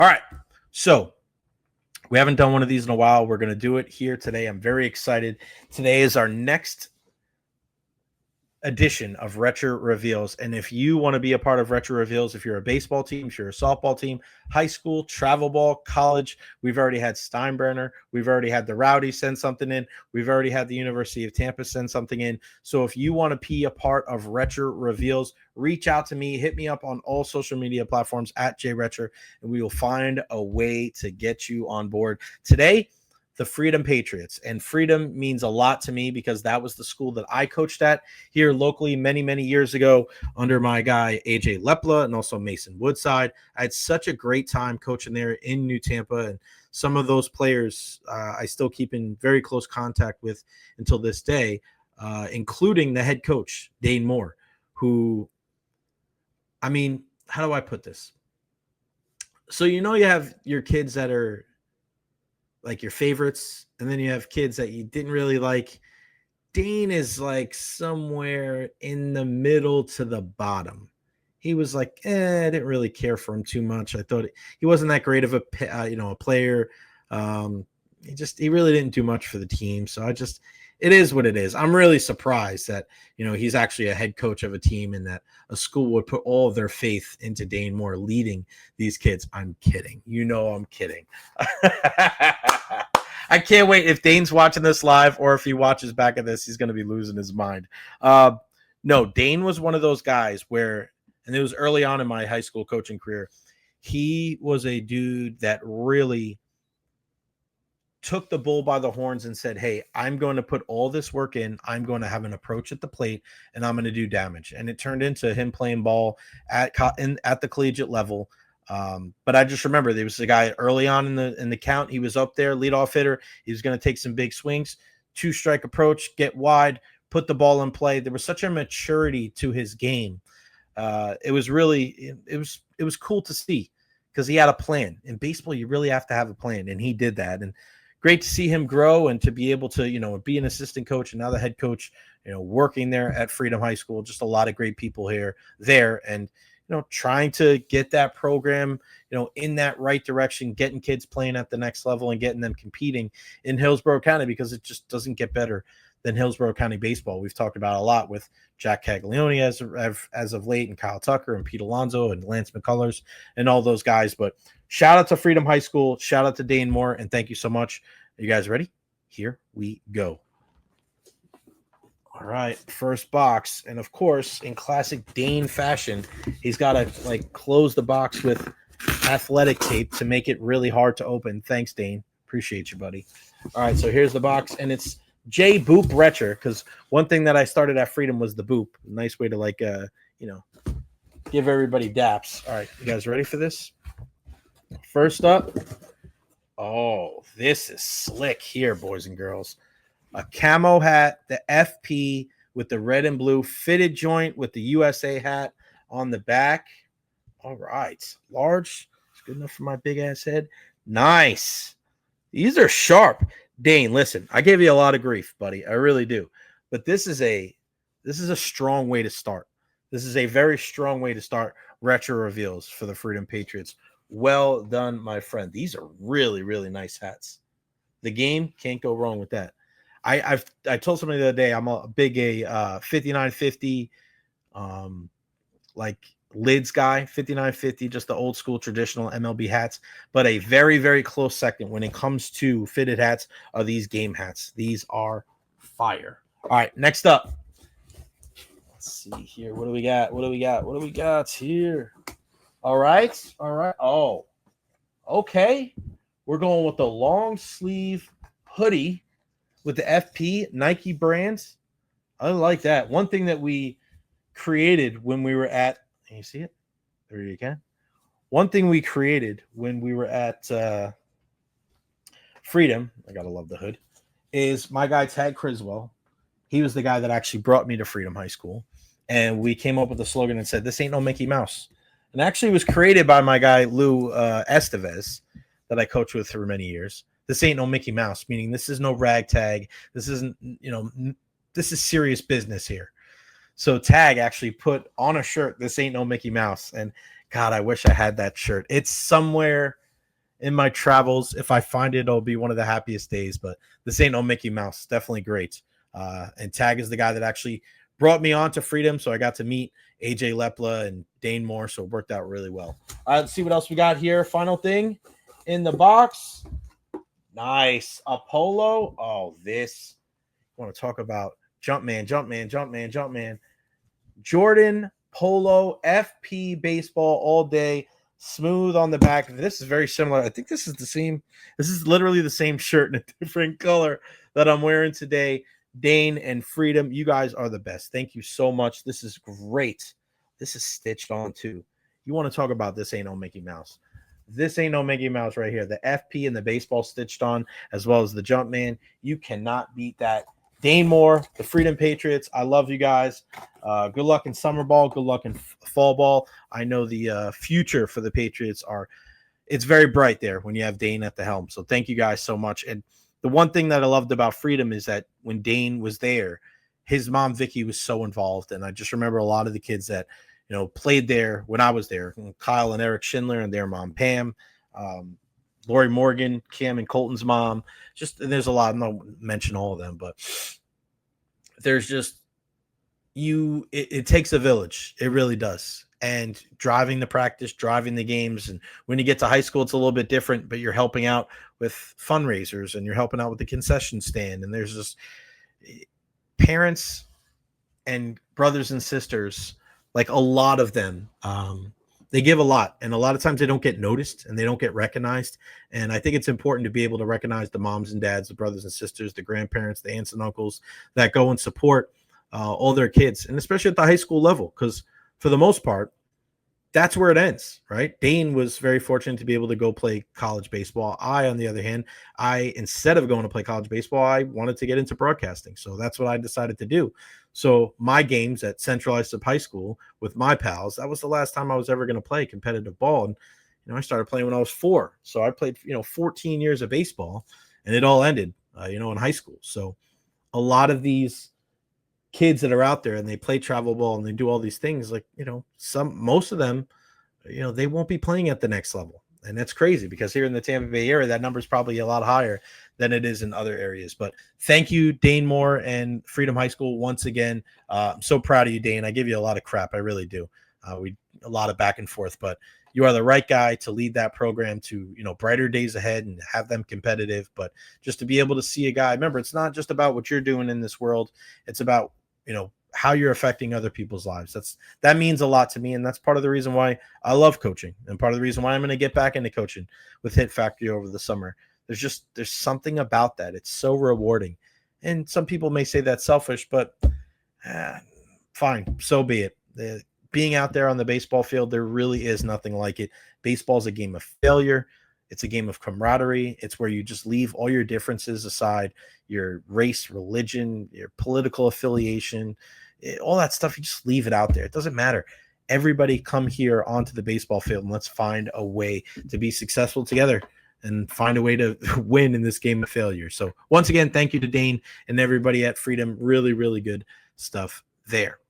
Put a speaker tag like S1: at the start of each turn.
S1: All right. So we haven't done one of these in a while. We're going to do it here today. I'm very excited. Today is our next edition of Recher Reveals. And if you want to be a part of Recher Reveals, if you're a baseball team, if you're a softball team, high school, travel ball, college, we've already had Steinbrenner. We've already had the Rowdy send something in. We've already had the University of Tampa send something in. So if you want to be a part of Recher Reveals, reach out to me, hit me up on all social media platforms at JRecher, and we will find a way to get you on board. Today, the Freedom Patriots. And Freedom means a lot to me because that was the school that I coached at here locally many, many years ago under my guy, AJ Lepla, and also Mason Woodside. I had such a great time coaching there in New Tampa. And some of those players I still keep in very close contact with until this day, including the head coach, Dane Moore, who, I mean, how do I put this? So, you have your kids that are like your favorites, and then you have kids that you didn't really like. Dane is like somewhere in the middle to the bottom. He was like, I didn't really care for him too much. I thought he wasn't that great of a player. He really didn't do much for the team. So it is what it is. I'm really surprised that, he's actually a head coach of a team and that a school would put all of their faith into Dane Moore leading these kids. I'm kidding. I'm kidding. I can't wait. If Dane's watching this live or if he watches back at this, he's going to be losing his mind. No, Dane was one of those guys where, and it was early on in my high school coaching career, he was a dude that really took the bull by the horns and said, hey, I'm going to put all this work in. I'm going to have an approach at the plate and I'm going to do damage. And it turned into him playing ball at the collegiate level. But I just remember there was a guy early on in the count. He was up there, leadoff hitter. He was going to take some big swings, 2-strike approach, get wide, put the ball in play. There was such a maturity to his game. It was cool to see because he had a plan. In baseball, you really have to have a plan, and he did that. And great to see him grow and to be able to, be an assistant coach and now the head coach, working there at Freedom High School. Just a lot of great people there. And, trying to get that program, in that right direction, getting kids playing at the next level and getting them competing in Hillsborough County because it just doesn't get better than Hillsborough County baseball. We've talked about a lot with Jack Caglione as of late and Kyle Tucker and Pete Alonso and Lance McCullers and all those guys. But shout out to Freedom High School. Shout out to Dane Moore. And thank you so much. Are you guys ready? Here we go. All right, first box. And of course, in classic Dane fashion, he's got to close the box with athletic tape to make it really hard to open. Thanks, Dane. Appreciate you, buddy. All right, so here's the box, and it's J Boop Recher, because one thing that I started at Freedom was the boop. Nice way to give everybody daps. All right, you guys ready for this? First up, oh, this is slick here, boys and girls. A camo hat, the FP with the red and blue fitted joint with the USA hat on the back. All right. Large. It's good enough for my big ass head. Nice. These are sharp. Dane, listen, I gave you a lot of grief, buddy. I really do. But this is a strong way to start. This is a very strong way to start Recher Reveals for the Freedom Patriots. Well done, my friend. These are really, really nice hats. The game can't go wrong with that. I told somebody the other day I'm a big 5950 lids guy, 5950, just the old school traditional MLB hats. But a very, very close second when it comes to fitted hats are these game hats. These are fire. All right, next up. Let's see here. What do we got here? All right. Oh, okay. We're going with the long sleeve hoodie with the FP Nike brands. I like that. One thing that we created when we were at, can you see it? There you can. One thing we created when we were at Freedom, I gotta love the hood, is my guy Tag Criswell. He was the guy that actually brought me to Freedom High School. And we came up with a slogan and said, this ain't no Mickey Mouse. And actually it was created by my guy Lou Estevez that I coached with for many years. This ain't no Mickey Mouse, meaning this is no ragtag. This isn't, this is serious business here. So Tag actually put on a shirt, this ain't no Mickey Mouse. And God, I wish I had that shirt. It's somewhere in my travels. If I find it, it'll be one of the happiest days. But this ain't no Mickey Mouse. Definitely great. And Tag is the guy that actually brought me on to Freedom, so I got to meet AJ Lepla and Dane Moore, so it worked out really well. All right, let's see what else we got here. Final thing in the box. Nice. A polo. Oh, this. I want to talk about Jumpman. Jordan Polo FP baseball all day. Smooth on the back. This is very similar. I think this is the same. This is literally the same shirt in a different color that I'm wearing today. Dane and Freedom, you guys are the best. Thank you so much. This is great. This is stitched on too. You want to talk about this ain't no Mickey Mouse. This ain't no Mickey Mouse right here. The FP and the baseball stitched on, as well as the Jumpman. You cannot beat that. Dane Moore, the Freedom Patriots. I love you guys. Good luck in summer ball. Good luck in fall ball. I know the future for the Patriots it's very bright there when you have Dane at the helm. So thank you guys so much. And the one thing that I loved about Freedom is that when Dane was there, his mom, Vicky, was so involved. And I just remember a lot of the kids that, played there when I was there. Kyle and Eric Schindler and their mom, Pam, Lori Morgan, Cam and Colton's mom. There's a lot. I'm not going to mention all of them, but there's just it takes a village. It really does. And driving the practice, driving the games. And when you get to high school, it's a little bit different, but you're helping out with fundraisers and you're helping out with the concession stand. And there's just parents and brothers and sisters, like a lot of them, they give a lot, and a lot of times they don't get noticed and they don't get recognized. And I think it's important to be able to recognize the moms and dads, the brothers and sisters, the grandparents, the aunts and uncles that go and support all their kids, and especially at the high school level, because for the most part, that's where it ends, right? Dane was very fortunate to be able to go play college baseball. I, on the other hand, instead of going to play college baseball, I wanted to get into broadcasting. So that's what I decided to do. So my games at Central Islip High School with my pals, that was the last time I was ever going to play competitive ball. And, I started playing when I was 4. So I played, 14 years of baseball, and it all ended, in high school. So a lot of these kids that are out there and they play travel ball and they do all these things, like, most of them, they won't be playing at the next level. And that's crazy, because here in the Tampa Bay area, that number is probably a lot higher than it is in other areas. But thank you, Dane Moore and Freedom High School, once again. I'm so proud of you, Dane. I give you a lot of crap. I really do. A lot of back and forth, but you are the right guy to lead that program to, brighter days ahead and have them competitive. But just to be able to see a guy, remember, it's not just about what you're doing in this world. It's about, how you're affecting other people's lives. That means a lot to me. And that's part of the reason why I love coaching, and part of the reason why I'm going to get back into coaching with Hit Factory over the summer. There's something about that. It's so rewarding. And some people may say that's selfish, but fine. So be it. Being out there on the baseball field, there really is nothing like it. Baseball is a game of failure. It's a game of camaraderie. It's where you just leave all your differences aside, your race, religion, your political affiliation, all that stuff. You just leave it out there. It doesn't matter. Everybody come here onto the baseball field and let's find a way to be successful together and find a way to win in this game of failure. So once again, thank you to Dane and everybody at Freedom. Really, really good stuff there.